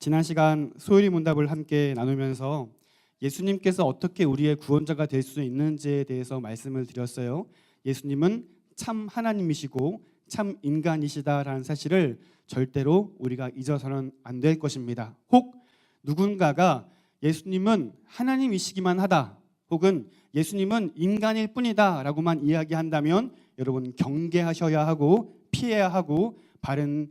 지난 시간 소요리 문답을 함께 나누면서 예수님께서 어떻게 우리의 구원자가 될 수 있는지에 대해서 말씀을 드렸어요. 예수님은 참 하나님이시고 참 인간이시다라는 사실을 절대로 우리가 잊어서는 안 될 것입니다. 혹 누군가가 예수님은 하나님이시기만 하다, 혹은 예수님은 인간일 뿐이다 라고만 이야기한다면 여러분 경계하셔야 하고 피해야 하고 바른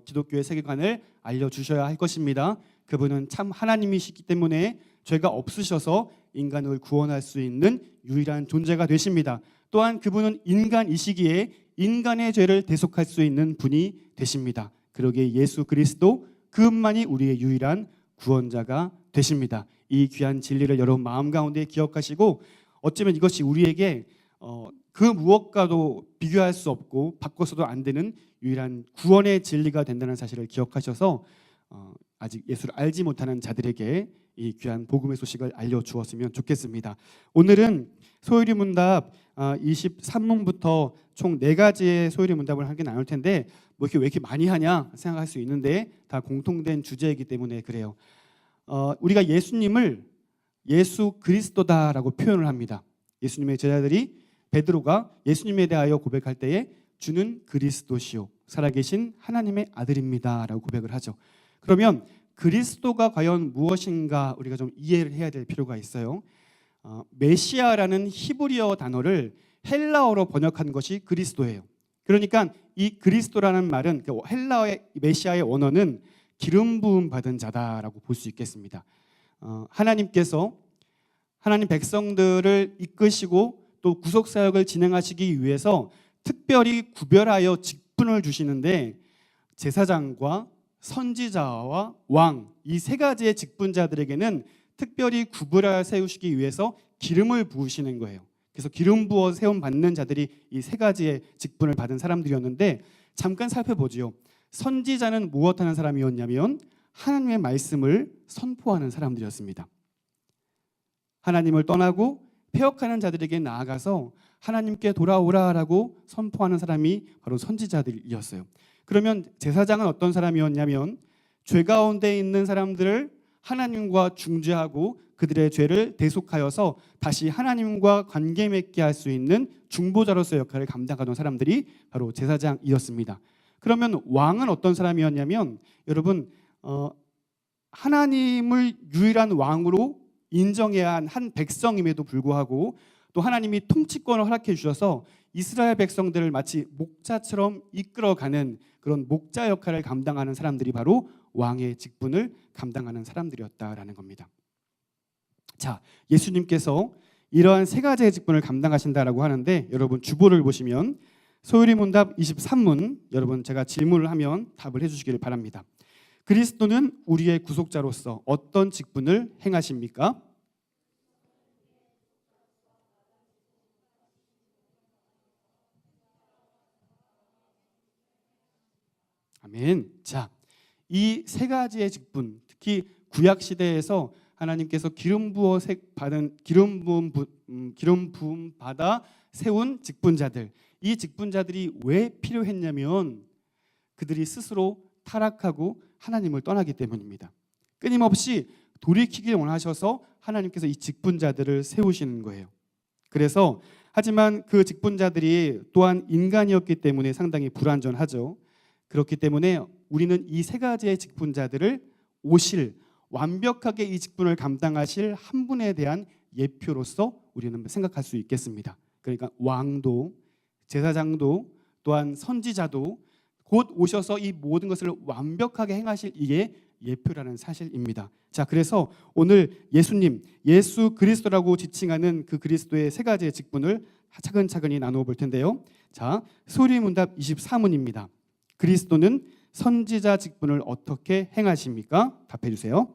기독교의 세계관을 알려주셔야 할 것입니다. 그분은 참 하나님이시기 때문에 죄가 없으셔서 인간을 구원할 수 있는 유일한 존재가 되십니다. 또한 그분은 인간이시기에 인간의 죄를 대속할 수 있는 분이 되십니다. 그러기에 예수 그리스도 그분만이 우리의 유일한 구원자가 되십니다. 이 귀한 진리를 여러분 마음 가운데 기억하시고, 어쩌면 이것이 우리에게 그 무엇과도 비교할 수 없고 바꿔서도 안 되는 유일한 구원의 진리가 된다는 사실을 기억하셔서 아직 예수를 알지 못하는 자들에게 이 귀한 복음의 소식을 알려주었으면 좋겠습니다. 오늘은 소요리 문답 23문부터 총 4가지의 소요리 문답을 함께 나눌 텐데 왜 이렇게 많이 하냐 생각할 수 있는데 다 공통된 주제이기 때문에 그래요. 우리가 예수님을 예수 그리스도다라고 표현을 합니다. 예수님의 제자들이 베드로가 예수님에 대하여 고백할 때에 주는 그리스도시요 살아계신 하나님의 아들입니다 라고 고백을 하죠. 그러면 그리스도가 과연 무엇인가 우리가 좀 이해를 해야 될 필요가 있어요. 메시아라는 히브리어 단어를 헬라어로 번역한 것이 그리스도예요. 그러니까 이 그리스도라는 말은 헬라어의 메시아의 원어는 기름 부음 받은 자다라고 볼 수 있겠습니다. 하나님께서 하나님 백성들을 이끄시고 또 구속 사역을 진행하시기 위해서 특별히 구별하여 직분을 주시는데 제사장과 선지자와 왕, 이 3가지의 직분자들에게는 특별히 구별하여 세우시기 위해서 기름을 부으시는 거예요. 그래서 기름 부어 세움 받는 자들이 이 3가지의 직분을 받은 사람들이었는데, 잠깐 살펴보지요. 선지자는 무엇하는 사람이었냐면 하나님의 말씀을 선포하는 사람들이었습니다. 하나님을 떠나고 폐역하는 자들에게 나아가서 하나님께 돌아오라라고 선포하는 사람이 바로 선지자들이었어요. 그러면 제사장은 어떤 사람이었냐면 죄 가운데 있는 사람들을 하나님과 중재하고 그들의 죄를 대속하여서 다시 하나님과 관계 맺게 할 수 있는 중보자로서의 역할을 감당하던 사람들이 바로 제사장이었습니다. 그러면 왕은 어떤 사람이었냐면 여러분 하나님을 유일한 왕으로 인정해야 한 백성임에도 불구하고 또 하나님이 통치권을 허락해 주셔서 이스라엘 백성들을 마치 목자처럼 이끌어가는 그런 목자 역할을 감당하는 사람들이 바로 왕의 직분을 감당하는 사람들이었다라는 겁니다. 자, 예수님께서 이러한 3가지의 직분을 감당하신다라고 하는데 여러분 주보를 보시면 소요리 문답 23문 여러분 제가 질문을 하면 답을 해주시기를 바랍니다. 그리스도는 우리의 구속자로서 어떤 직분을 행하십니까? 아멘. 자, 이 3가지의 직분, 특히 구약 시대에서 하나님께서 기름 부음 받아 세운 직분자들, 이 직분자들이 왜 필요했냐면 그들이 스스로 타락하고 하나님을 떠나기 때문입니다. 끊임없이 돌이키길 원하셔서 하나님께서 이 직분자들을 세우시는 거예요. 그래서 하지만 그 직분자들이 또한 인간이었기 때문에 상당히 불완전하죠. 그렇기 때문에 우리는 이 3가지의 직분자들을 오실 완벽하게 이 직분을 감당하실 한 분에 대한 예표로서 우리는 생각할 수 있겠습니다. 그러니까 왕도 제사장도 또한 선지자도 곧 오셔서 이 모든 것을 완벽하게 행하실 이게 예표라는 사실입니다. 자, 그래서 오늘 예수님, 예수 그리스도라고 지칭하는 그 그리스도의 3가지의 직분을 차근차근히 나누어 볼 텐데요. 자, 소요리 문답 24문입니다. 그리스도는 선지자 직분을 어떻게 행하십니까? 답해 주세요.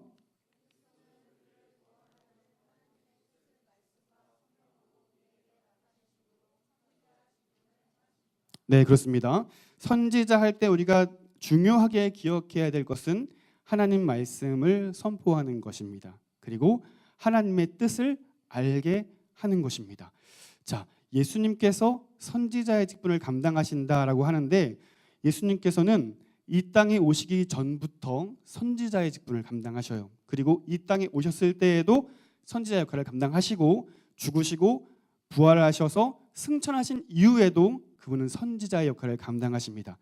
네, 그렇습니다. 선지자 할 때 우리가 중요하게 기억해야 될 것은 하나님 말씀을 선포하는 것입니다. 그리고 하나님의 뜻을 알게 하는 것입니다. 자, 예수님께서 선지자의 직분을 감당하신다라고 하는데 예수님께서는 이 땅에 오시기 전부터 선지자의 직분을 감당하셔요. 그리고 이 땅에 오셨을 때에도 선지자 역할을 감당하시고 죽으시고 부활하셔서 승천하신 이후에도 그분은 선지자의 역할을 감당하십니다.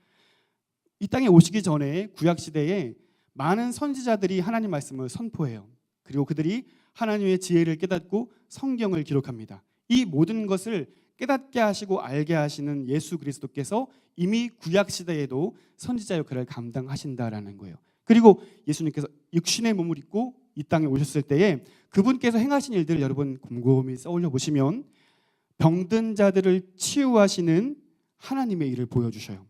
이 땅에 오시기 전에 구약 시대에 많은 선지자들이 하나님 말씀을 선포해요. 그리고 그들이 하나님의 지혜를 깨닫고 성경을 기록합니다. 이 모든 것을 깨닫게 하시고 알게 하시는 예수 그리스도께서 이미 구약 시대에도 선지자 역할을 감당하신다라는 거예요. 그리고 예수님께서 육신의 몸을 입고 이 땅에 오셨을 때에 그분께서 행하신 일들을 여러분 곰곰이 떠올려 보시면 병든 자들을 치유하시는 하나님의 일을 보여주셔요.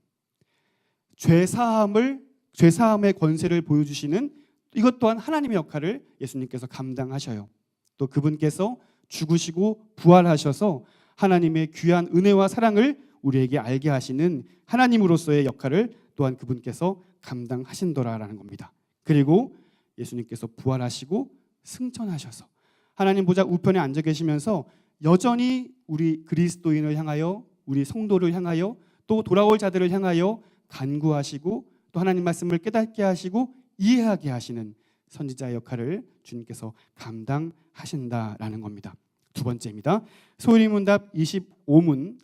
죄사함의 권세를 보여주시는 이것 또한 하나님의 역할을 예수님께서 감당하셔요. 또 그분께서 죽으시고 부활하셔서 하나님의 귀한 은혜와 사랑을 우리에게 알게 하시는 하나님으로서의 역할을 또한 그분께서 감당하신도라라는 겁니다. 그리고 예수님께서 부활하시고 승천하셔서 하나님 보좌 우편에 앉아 계시면서 여전히 우리 그리스도인을 향하여 우리 성도를 향하여 또 돌아올 자들을 향하여 간구하시고 또 하나님 말씀을 깨닫게 하시고 이해하게 하시는 선지자의 역할을 주님께서 감당하신다라는 겁니다. 두 번째입니다. 소리문답 25문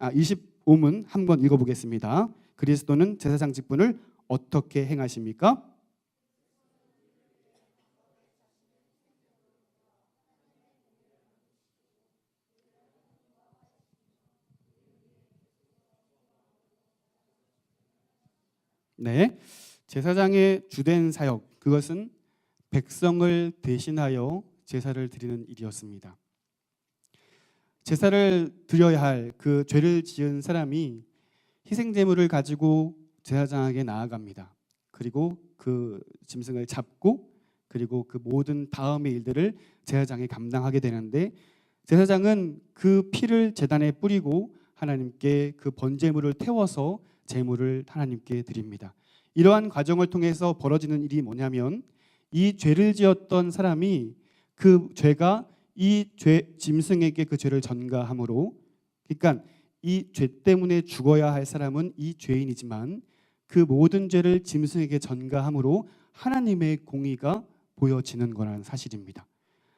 한번 읽어보겠습니다. 그리스도는 제사장 직분을 어떻게 행하십니까? 네, 제사장의 주된 사역, 그것은 백성을 대신하여 제사를 드리는 일이었습니다. 제사를 드려야 할 그 죄를 지은 사람이 희생제물을 가지고 제사장에게 나아갑니다. 그리고 그 짐승을 잡고 그리고 그 모든 다음의 일들을 제사장이 감당하게 되는데 제사장은 그 피를 제단에 뿌리고 하나님께 그 번제물을 태워서 제물을 하나님께 드립니다. 이러한 과정을 통해서 벌어지는 일이 뭐냐면 이 죄를 지었던 사람이 그 죄가 이 짐승에게 그 죄를 전가함으로, 그러니까 이 죄 때문에 죽어야 할 사람은 이 죄인이지만 그 모든 죄를 짐승에게 전가함으로 하나님의 공의가 보여지는 거라는 사실입니다.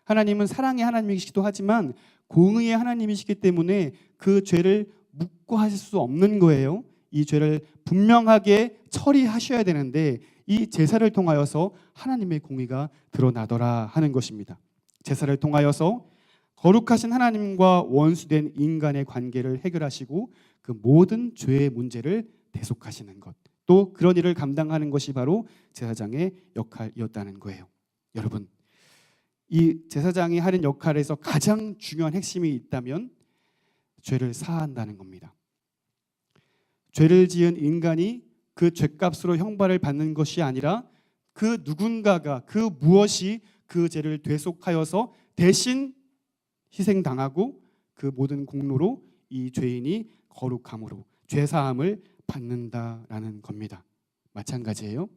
하나님은 사랑의 하나님이시기도 하지만 공의의 하나님이시기 때문에 그 죄를 묵고하실 수 없는 거예요. 이 죄를 분명하게 처리하셔야 되는데 이 제사를 통하여서 하나님의 공의가 드러나더라 하는 것입니다. 제사를 통하여서 거룩하신 하나님과 원수된 인간의 관계를 해결하시고 그 모든 죄의 문제를 대속하시는 것, 또 그런 일을 감당하는 것이 바로 제사장의 역할이었다는 거예요. 여러분, 이 제사장이 하는 역할에서 가장 중요한 핵심이 있다면 죄를 사한다는 겁니다. 죄를 지은 인간이 그 죄값으로 형벌을 받는 것이 아니라 그 누군가가 그 무엇이 그 죄를 대속하여서 대신 희생당하고 그 모든 공로로 이 죄인이 거룩함으로 죄사함을 받는다라는 겁니다. 마찬가지예요.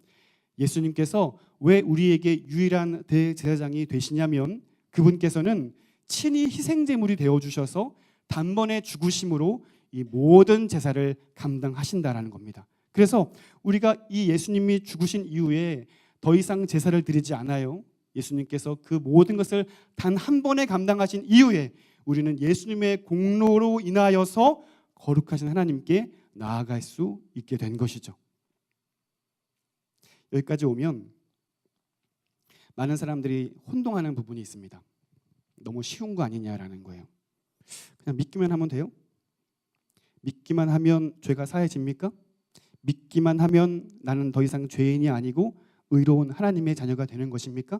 예수님께서 왜 우리에게 유일한 대제사장이 되시냐면 그분께서는 친히 희생제물이 되어주셔서 단번에 죽으심으로 이 모든 제사를 감당하신다라는 겁니다. 그래서 우리가 이 예수님이 죽으신 이후에 더 이상 제사를 드리지 않아요. 예수님께서 그 모든 것을 단 한 번에 감당하신 이후에 우리는 예수님의 공로로 인하여서 거룩하신 하나님께 나아갈 수 있게 된 것이죠. 여기까지 오면 많은 사람들이 혼동하는 부분이 있습니다. 너무 쉬운 거 아니냐라는 거예요. 그냥 믿기만 하면 돼요? 믿기만 하면 죄가 사해집니까? 믿기만 하면 나는 더 이상 죄인이 아니고 의로운 하나님의 자녀가 되는 것입니까?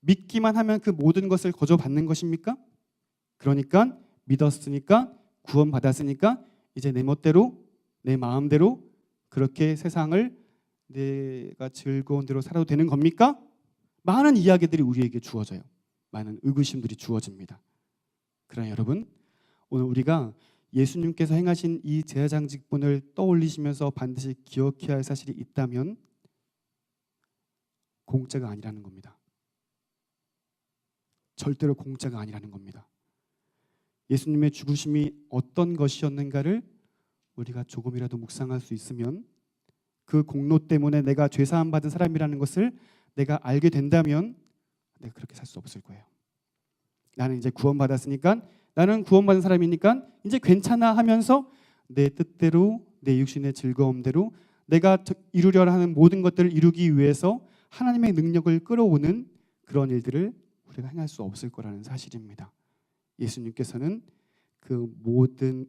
믿기만 하면 그 모든 것을 거저 받는 것입니까? 그러니까 믿었으니까 구원받았으니까 이제 내 멋대로 내 마음대로 그렇게 세상을 내가 즐거운 대로 살아도 되는 겁니까? 많은 이야기들이 우리에게 주어져요. 많은 의구심들이 주어집니다. 그러나 여러분, 오늘 우리가 예수님께서 행하신 이 제사장 직분을 떠올리시면서 반드시 기억해야 할 사실이 있다면 공짜가 아니라는 겁니다. 절대로 공짜가 아니라는 겁니다. 예수님의 죽으심이 어떤 것이었는가를 우리가 조금이라도 묵상할 수 있으면 그 공로 때문에 내가 죄사함 받은 사람이라는 것을 내가 알게 된다면 내가 그렇게 살 수 없을 거예요. 나는 이제 구원받았으니까, 나는 구원받은 사람이니까 이제 괜찮아 하면서 내 뜻대로, 내 육신의 즐거움대로 내가 이루려 하는 모든 것들을 이루기 위해서 하나님의 능력을 끌어오는 그런 일들을 우리가 행할 수 없을 거라는 사실입니다. 예수님께서는 그 모든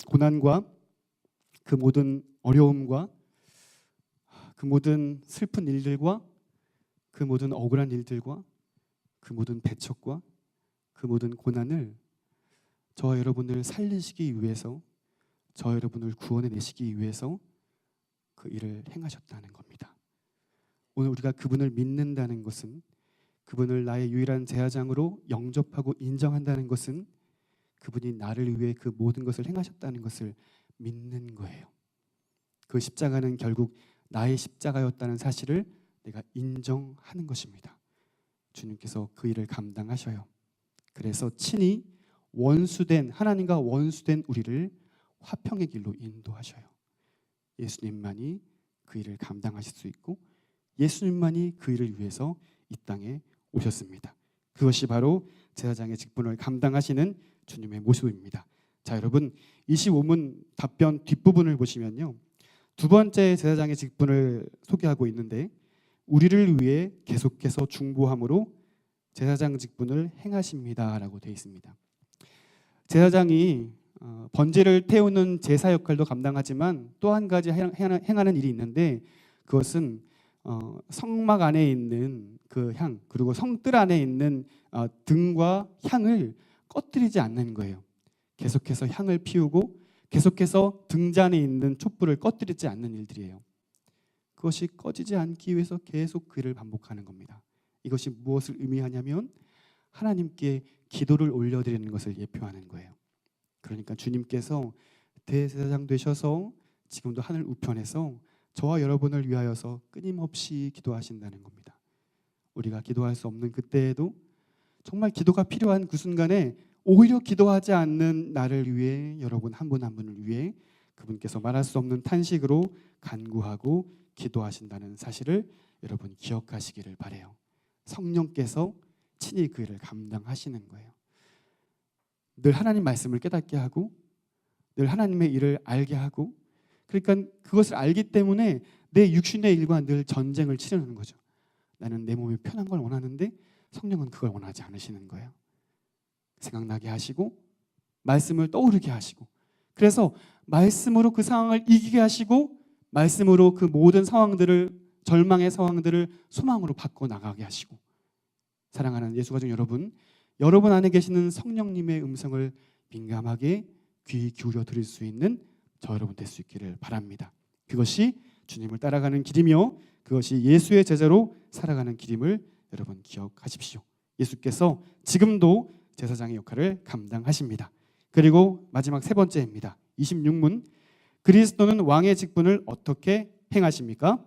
고난과 그 모든 어려움과 그 모든 슬픈 일들과 그 모든 억울한 일들과 그 모든 배척과 그 모든 고난을 저와 여러분을 살리시기 위해서, 저와 여러분을 구원해내시기 위해서 그 일을 행하셨다는 겁니다. 오늘 우리가 그분을 믿는다는 것은, 그분을 나의 유일한 제사장으로 영접하고 인정한다는 것은 그분이 나를 위해 그 모든 것을 행하셨다는 것을 믿는 거예요. 그 십자가는 결국 나의 십자가였다는 사실을 내가 인정하는 것입니다. 주님께서 그 일을 감당하셔요. 그래서 친히 하나님과 원수된 우리를 화평의 길로 인도하셔요. 예수님만이 그 일을 감당하실 수 있고 예수님만이 그 일을 위해서 이 땅에 오셨습니다. 그것이 바로 제사장의 직분을 감당하시는 주님의 모습입니다. 자, 여러분 25문 답변 뒷부분을 보시면요, 두 번째 제사장의 직분을 소개하고 있는데, 우리를 위해 계속해서 중보함으로 제사장 직분을 행하십니다라고 되어 있습니다. 제사장이 번제를 태우는 제사 역할도 감당하지만 또 한 가지 행하는 일이 있는데, 그것은 성막 안에 있는 그 향, 그리고 성뜰 안에 있는 등과 향을 꺼뜨리지 않는 거예요. 계속해서 향을 피우고 계속해서 등잔에 있는 촛불을 꺼뜨리지 않는 일들이에요. 그것이 꺼지지 않기 위해서 계속 그 일을 반복하는 겁니다. 이것이 무엇을 의미하냐면 하나님께 기도를 올려드리는 것을 예표하는 거예요. 그러니까 주님께서 대제사장 되셔서 지금도 하늘 우편에서 저와 여러분을 위하여서 끊임없이 기도하신다는 겁니다. 우리가 기도할 수 없는 그때에도, 정말 기도가 필요한 그 순간에 오히려 기도하지 않는 나를 위해, 여러분 한 분 한 분을 위해 그분께서 말할 수 없는 탄식으로 간구하고 기도하신다는 사실을 여러분 기억하시기를 바라요. 성령께서 친히 그 일을 감당하시는 거예요. 늘 하나님 말씀을 깨닫게 하고 늘 하나님의 일을 알게 하고, 그러니까 그것을 알기 때문에 내 육신의 일과 늘 전쟁을 치르는 거죠. 나는 내 몸이 편한 걸 원하는데 성령은 그걸 원하지 않으시는 거예요. 생각나게 하시고 말씀을 떠오르게 하시고, 그래서 말씀으로 그 상황을 이기게 하시고 말씀으로 그 모든 상황들을, 절망의 상황들을 소망으로 바꿔 나가게 하시고, 사랑하는 예수가족 여러분 안에 계시는 성령님의 음성을 민감하게 귀 기울여 들을 수 있는 저 여러분 될 수 있기를 바랍니다. 그것이 주님을 따라가는 길이며 그것이 예수의 제자로 살아가는 길임을 여러분 기억하십시오. 예수께서 지금도 제사장의 역할을 감당하십니다. 그리고 마지막 세 번째입니다. 26문, 그리스도는 왕의 직분을 어떻게 행하십니까?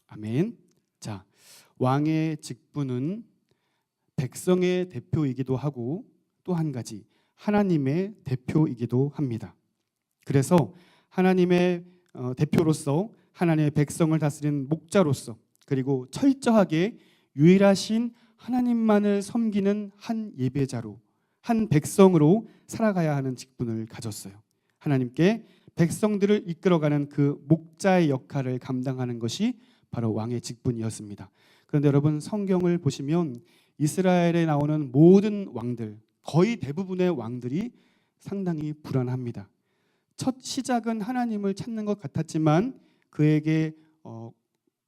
아멘. 자, 왕의 직분은 백성의 대표이기도 하고 또 한 가지 하나님의 대표이기도 합니다. 그래서 하나님의 대표로서, 하나님의 백성을 다스리는 목자로서, 그리고 철저하게 유일하신 하나님만을 섬기는 한 예배자로, 한 백성으로 살아가야 하는 직분을 가졌어요. 하나님께 백성들을 이끌어가는 그 목자의 역할을 감당하는 것이 바로 왕의 직분이었습니다. 그런데 여러분 성경을 보시면 이스라엘에 나오는 모든 왕들, 거의 대부분의 왕들이 상당히 불안합니다. 첫 시작은 하나님을 찾는 것 같았지만 그에게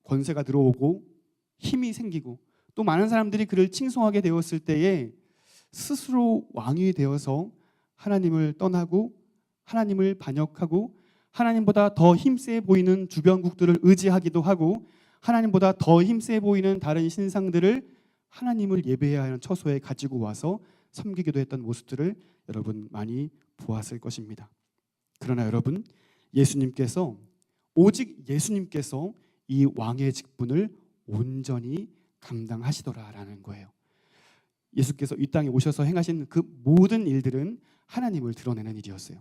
권세가 들어오고 힘이 생기고 또 많은 사람들이 그를 칭송하게 되었을 때에 스스로 왕이 되어서 하나님을 떠나고 하나님을 반역하고 하나님보다 더 힘세 보이는 주변국들을 의지하기도 하고 하나님보다 더 힘세 보이는 다른 신상들을 하나님을 예배해야 하는 처소에 가지고 와서 섬기기도 했던 모습들을 여러분 많이 보았을 것입니다. 그러나 여러분, 예수님께서, 오직 예수님께서 이 왕의 직분을 온전히 감당하시더라라는 거예요. 예수께서 이 땅에 오셔서 행하신 그 모든 일들은 하나님을 드러내는 일이었어요.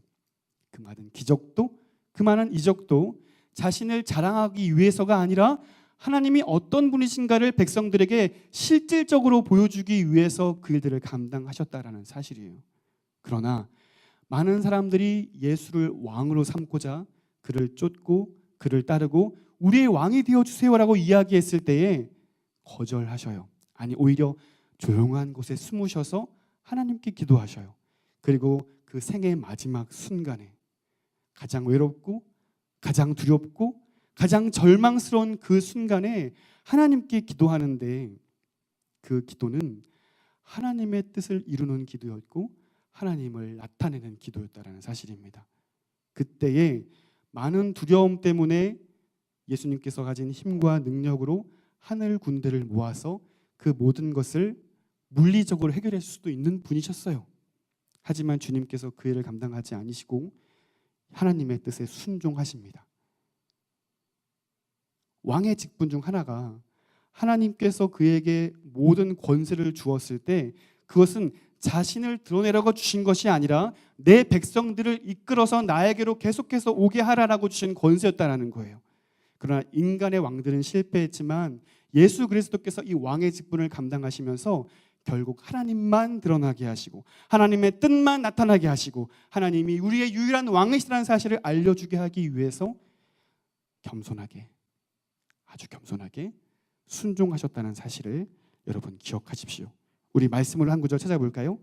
그 많은 기적도, 그 많은 이적도 자신을 자랑하기 위해서가 아니라 하나님이 어떤 분이신가를 백성들에게 실질적으로 보여주기 위해서 그 일들을 감당하셨다라는 사실이에요. 그러나 많은 사람들이 예수를 왕으로 삼고자 그를 쫓고 그를 따르고 우리의 왕이 되어주세요라고 이야기했을 때에 거절하셔요. 아니, 오히려 조용한 곳에 숨으셔서 하나님께 기도하셔요. 그리고 그 생의 마지막 순간에 가장 외롭고 가장 두렵고 가장 절망스러운 그 순간에 하나님께 기도하는데, 그 기도는 하나님의 뜻을 이루는 기도였고 하나님을 나타내는 기도였다라는 사실입니다. 그때에 많은 두려움 때문에 예수님께서 가진 힘과 능력으로 하늘 군대를 모아서 그 모든 것을 물리적으로 해결할 수도 있는 분이셨어요. 하지만 주님께서 그 일을 감당하지 않으시고 하나님의 뜻에 순종하십니다. 왕의 직분 중 하나가 하나님께서 그에게 모든 권세를 주었을 때 그것은 자신을 드러내라고 주신 것이 아니라 내 백성들을 이끌어서 나에게로 계속해서 오게 하라라고 주신 권세였다라는 거예요. 그러나 인간의 왕들은 실패했지만 예수 그리스도께서 이 왕의 직분을 감당하시면서 결국 하나님만 드러나게 하시고 하나님의 뜻만 나타나게 하시고 하나님이 우리의 유일한 왕이시라는 사실을 알려주게 하기 위해서 겸손하게, 아주 겸손하게 순종하셨다는 사실을 여러분 기억하십시오. 우리 말씀을 한 구절 찾아볼까요?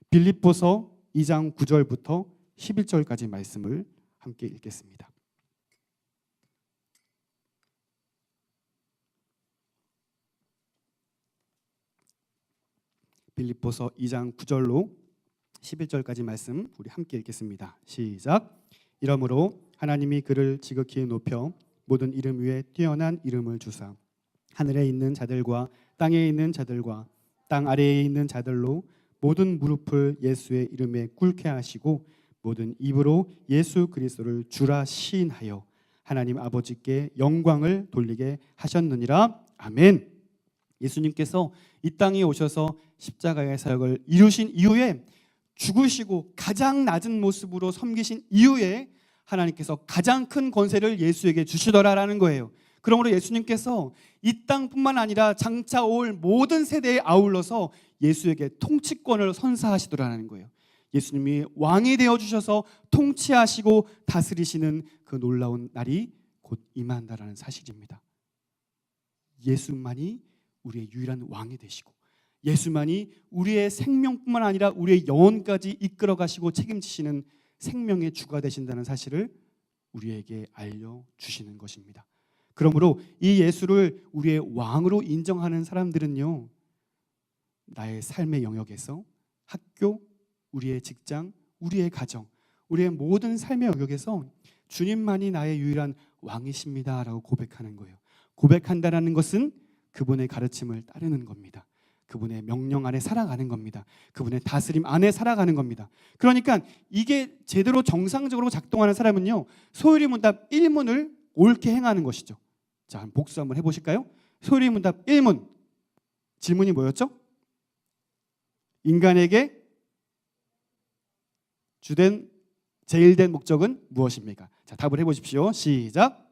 빌립보서 2장 9절부터 11절까지 말씀을 함께 읽겠습니다. 빌립보서 2장 9절로 11절까지 말씀 우리 함께 읽겠습니다. 시작. 이러므로 하나님이 그를 지극히 높여 모든 이름 위에 뛰어난 이름을 주사 하늘에 있는 자들과 땅에 있는 자들과 땅 아래에 있는 자들로 모든 무릎을 예수의 이름에 꿇게 하시고 모든 입으로 예수 그리스도를 주라 시인하여 하나님 아버지께 영광을 돌리게 하셨느니라. 아멘. 예수님께서 이 땅에 오셔서 십자가의 사역을 이루신 이후에 죽으시고 가장 낮은 모습으로 섬기신 이후에 하나님께서 가장 큰 권세를 예수에게 주시더라라는 거예요. 그러므로 예수님께서 이 땅뿐만 아니라 장차 올 모든 세대에 아울러서 예수에게 통치권을 선사하시더라는 거예요. 예수님이 왕이 되어주셔서 통치하시고 다스리시는 그 놀라운 날이 곧 임한다라는 사실입니다. 예수만이 우리의 유일한 왕이 되시고 예수만이 우리의 생명뿐만 아니라 우리의 영혼까지 이끌어 가시고 책임지시는 생명의 주가 되신다는 사실을 우리에게 알려주시는 것입니다. 그러므로 이 예수를 우리의 왕으로 인정하는 사람들은요, 나의 삶의 영역에서 학교, 우리의 직장, 우리의 가정, 우리의 모든 삶의 영역에서 주님만이 나의 유일한 왕이십니다라고 고백하는 거예요. 고백한다는 것은 그분의 가르침을 따르는 겁니다. 그분의 명령 안에 살아가는 겁니다. 그분의 다스림 안에 살아가는 겁니다. 그러니까 이게 제대로 정상적으로 작동하는 사람은요, 소요리 문답 1문을 옳게 행하는 것이죠. 자, 복수 한번 해보실까요? 소요리 문답 1문 질문이 뭐였죠? 인간에게 주된 제일 된 목적은 무엇입니까? 자, 답을 해보십시오. 시작.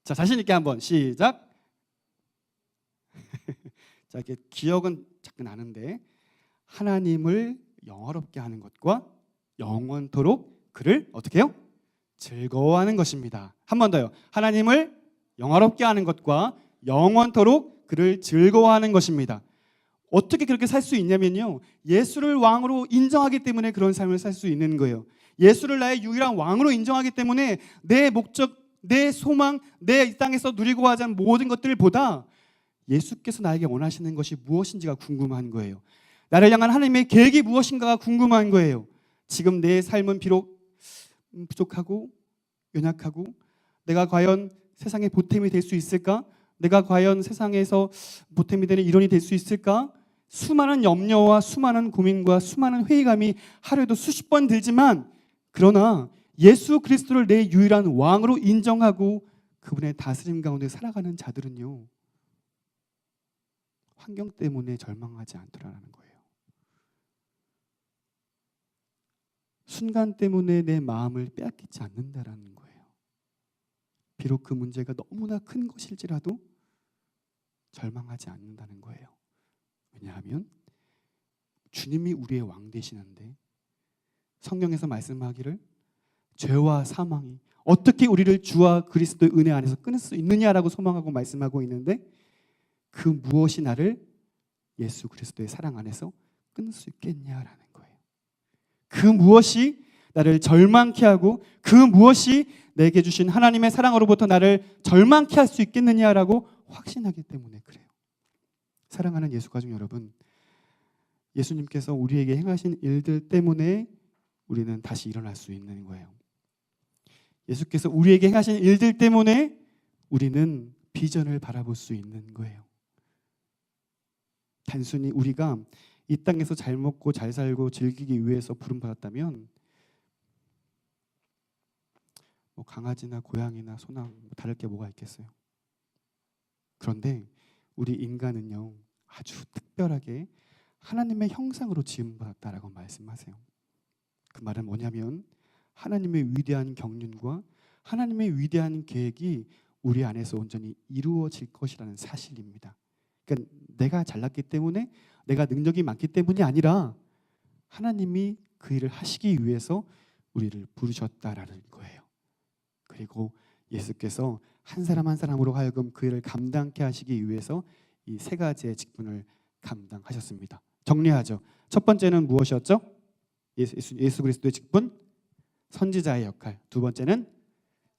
자, 자신 있게 한번 시작. 자, 이렇게 기억은 자꾸 나는데 하나님을 영화롭게 하는 것과 영원토록 그를 어떻게 해요? 즐거워하는 것입니다. 한 번 더요. 하나님을 영화롭게 하는 것과 영원토록 그를 즐거워하는 것입니다. 어떻게 그렇게 살 수 있냐면요, 예수를 왕으로 인정하기 때문에 그런 삶을 살 수 있는 거예요. 예수를 나의 유일한 왕으로 인정하기 때문에 내 목적, 내 소망, 내 이 땅에서 누리고 하자는 모든 것들보다 예수께서 나에게 원하시는 것이 무엇인지가 궁금한 거예요. 나를 향한 하나님의 계획이 무엇인가가 궁금한 거예요. 지금 내 삶은 비록 부족하고 연약하고 내가 과연 세상의 보탬이 될 수 있을까? 내가 과연 세상에서 보탬이 되는 일원이 될 수 있을까? 수많은 염려와 수많은 고민과 수많은 회의감이 하루에도 수십 번 들지만, 그러나 예수 그리스도를 내 유일한 왕으로 인정하고 그분의 다스림 가운데 살아가는 자들은요, 환경 때문에 절망하지 않더라라는 거예요. 순간 때문에 내 마음을 빼앗기지 않는다라는 거예요. 비록 그 문제가 너무나 큰 것일지라도 절망하지 않는다는 거예요. 왜냐하면 주님이 우리의 왕 되시는데, 성경에서 말씀하기를 죄와 사망이 어떻게 우리를 주와 그리스도의 은혜 안에서 끊을 수 있느냐라고 소망하고 말씀하고 있는데, 그 무엇이 나를 예수 그리스도의 사랑 안에서 끊을 수 있겠냐라는 거예요. 그 무엇이 나를 절망케 하고 그 무엇이 내게 주신 하나님의 사랑으로부터 나를 절망케 할 수 있겠느냐라고 확신하기 때문에 그래요. 사랑하는 예수 가족 여러분, 예수님께서 우리에게 행하신 일들 때문에 우리는 다시 일어날 수 있는 거예요. 예수께서 우리에게 행하신 일들 때문에 우리는 비전을 바라볼 수 있는 거예요. 단순히 우리가 이 땅에서 잘 먹고 잘 살고 즐기기 위해서 부름받았다면 뭐 강아지나 고양이나 소나 다를 게 뭐가 있겠어요. 그런데 우리 인간은요, 아주 특별하게 하나님의 형상으로 지음받았다라고 말씀하세요. 그 말은 뭐냐면 하나님의 위대한 경륜과 하나님의 위대한 계획이 우리 안에서 온전히 이루어질 것이라는 사실입니다. 그러니까 내가 잘났기 때문에, 내가 능력이 많기 때문이 아니라 하나님이 그 일을 하시기 위해서 우리를 부르셨다라는 거예요. 그리고 예수께서 한 사람 한 사람으로 하여금 그 일을 감당케 하시기 위해서 이 세 가지의 직분을 감당하셨습니다. 정리하죠. 첫 번째는 무엇이었죠? 예수 그리스도의 직분, 선지자의 역할. 두 번째는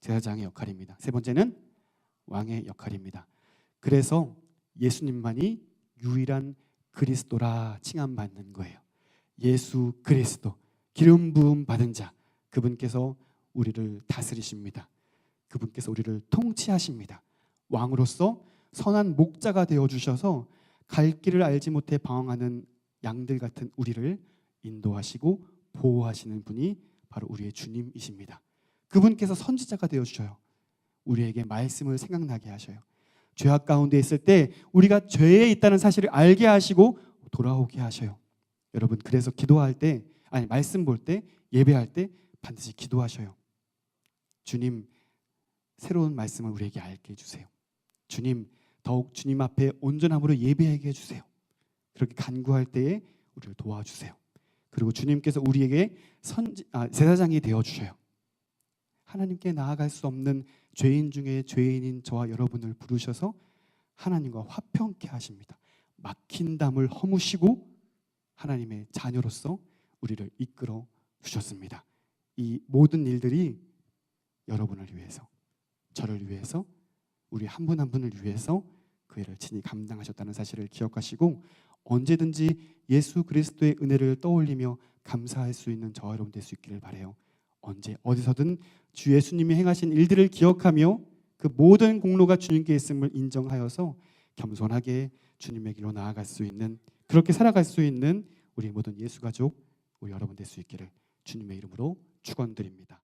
제사장의 역할입니다. 세 번째는 왕의 역할입니다. 그래서 예수님만이 유일한 그리스도라 칭함받는 거예요. 예수 그리스도, 기름 부음 받은 자, 그분께서 우리를 다스리십니다. 그분께서 우리를 통치하십니다. 왕으로서 선한 목자가 되어주셔서 갈 길을 알지 못해 방황하는 양들 같은 우리를 인도하시고 보호하시는 분이 바로 우리의 주님이십니다. 그분께서 선지자가 되어주셔요. 우리에게 말씀을 생각나게 하셔요. 죄악 가운데 있을 때 우리가 죄에 있다는 사실을 알게 하시고 돌아오게 하셔요. 여러분, 그래서 기도할 때, 아니 말씀 볼 때, 예배할 때 반드시 기도하셔요. 주님, 새로운 말씀을 우리에게 알게 해주세요. 주님, 더욱 주님 앞에 온전함으로 예배하게 해주세요. 그렇게 간구할 때에 우리를 도와주세요. 그리고 주님께서 우리에게 제사장이 되어주셔요. 하나님께 나아갈 수 없는 죄인 중에 죄인인 저와 여러분을 부르셔서 하나님과 화평케 하십니다. 막힌 담을 허무시고 하나님의 자녀로서 우리를 이끌어 주셨습니다. 이 모든 일들이 여러분을 위해서, 저를 위해서, 우리 한 분 한 분을 위해서 그 일을 친히 감당하셨다는 사실을 기억하시고 언제든지 예수 그리스도의 은혜를 떠올리며 감사할 수 있는 저와 여러분 될 수 있기를 바라요. 언제 어디서든 주 예수님이 행하신 일들을 기억하며 그 모든 공로가 주님께 있음을 인정하여서 겸손하게 주님의 길로 나아갈 수 있는, 그렇게 살아갈 수 있는 우리 모든 예수 가족, 우리 여러분 될 수 있기를 주님의 이름으로 축원드립니다.